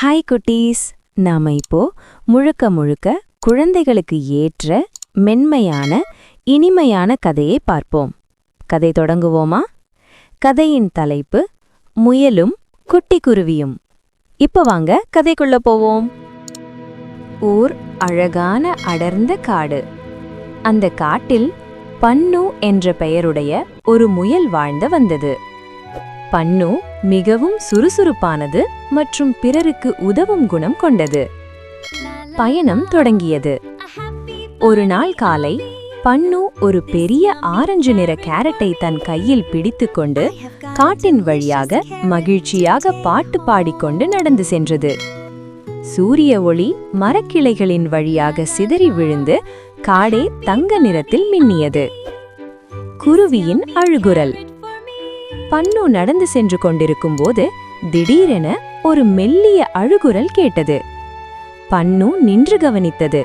Hi குட்டீஸ், நாம இப்போ முழுக்க முழுக்க குழந்தைகளுக்கு ஏற்ற மென்மையான இனிமையான கதையை பார்ப்போம். கதை தொடங்குவோமா? கதையின் தலைப்பு முயலும் குட்டி குருவியும். இப்ப வாங்க கதைக்குள்ள போவோம். ஊர் அழகான அடர்ந்த காடு. அந்த காட்டில் பன்னு என்ற பெயருடைய ஒரு முயல் வாழ்ந்து வந்தது. பன்னு மிகவும் சுறுசுறுப்பானது மற்றும் பிறருக்கு உதவும் குணம் கொண்டது. பயணம் தொடங்கியது. ஒரு நாள் காலை பன்னு ஒரு பெரிய ஆரஞ்சு நிற கேரட்டை தன் கையில் பிடித்துக்கொண்டு காட்டின் வழியாக மகிழ்ச்சியாக பாட்டு பாடிக்கொண்டு நடந்து சென்றது. சூரிய ஒளி மரக்கிளைகளின் வழியாக சிதறி விழுந்து காடே தங்க நிறத்தில் மின்னியது. குருவியின் அழுகுரல். பன்னு நடந்து சென்று கொண்டிருக்கும் போது திடீரென ஒரு மெல்லிய அழுகுரல் கேட்டது. பன்னு நின்று கவனித்தது.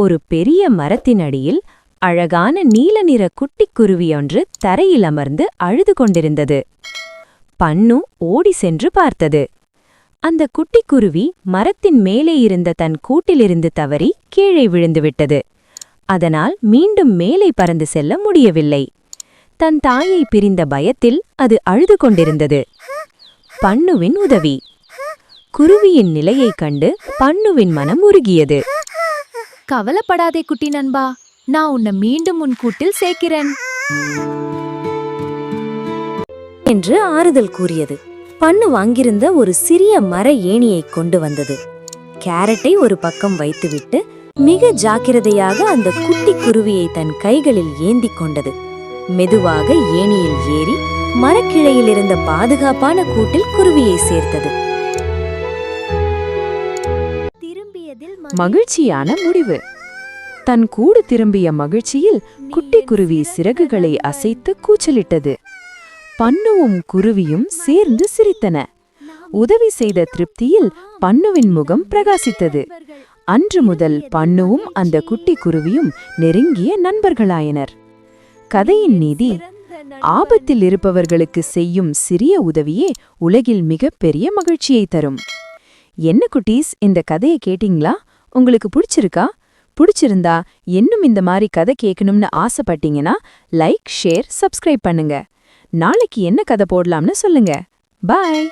ஒரு பெரிய மரத்தின் அடியில் அழகான நீல நிற குட்டிக் குருவியொன்று தரையில் அமர்ந்து அழுது கொண்டிருந்தது. பன்னு ஓடி சென்று பார்த்தது. அந்த குட்டிக் குருவி மரத்தின் மேலே இருந்த தன் கூட்டிலிருந்து தவறி கீழே விழுந்துவிட்டது. அதனால் மீண்டும் மேலே பறந்து செல்ல முடியவில்லை. தன் தாயை பிரிந்த பயத்தில் அது அழுது கொண்டிருந்தது. பன்னுவின் உதவி. குருவியின் நிலையைக் கண்டு பன்னுவின் மனம் உருகியது. கவலைப்படாதே குட்டி நண்பா, நான் உன்னை மீண்டும் உன் கூட்டில் சேர்க்கிறேன் என்று ஆறுதல் கூறியது. பன்னு வாங்கியிருந்த ஒரு சிறிய மர ஏணியை கொண்டு வந்தது. கேரட்டை ஒரு பக்கம் வைத்துவிட்டு மிக ஜாக்கிரதையாக அந்த குட்டி குருவியை தன் கைகளில் ஏந்திக் கொண்டது. மெதுவாக ஏணியில் ஏறி மரக்கிளையில் இருந்த பாதுகாப்பான கூட்டில் குருவியை சேர்த்தது. மகிழ்ச்சியான முடிவு. தன் கூடு திரும்பிய மகிழ்ச்சியில் குட்டி குருவி சிறகுகளை அசைத்து கூச்சலிட்டது. பன்னுவும் குருவியும் சேர்ந்து சிரித்தன. உதவி செய்த திருப்தியில் பன்னுவின் முகம் பிரகாசித்தது. அன்று முதல் பன்னுவும் அந்த குட்டி குருவியும் நெருங்கிய நண்பர்களாயினர். கதையின் நீதி: ஆபத்தில் இருப்பவர்களுக்கு செய்யும் சிறிய உதவியே உலகில் மிகப்பெரிய மகிழ்ச்சியை தரும். என்ன குட்டீஸ், இந்த கதையை கேட்டீங்களா? உங்களுக்கு பிடிச்சிருக்கா? பிடிச்சிருந்தா இன்னும் இந்த மாதிரி கதை கேட்கணும்னு ஆசைப்பட்டீங்கன்னா லைக், ஷேர், சப்ஸ்கிரைப் பண்ணுங்க. நாளைக்கு என்ன கதை போடலாம்னு சொல்லுங்க. பாய்.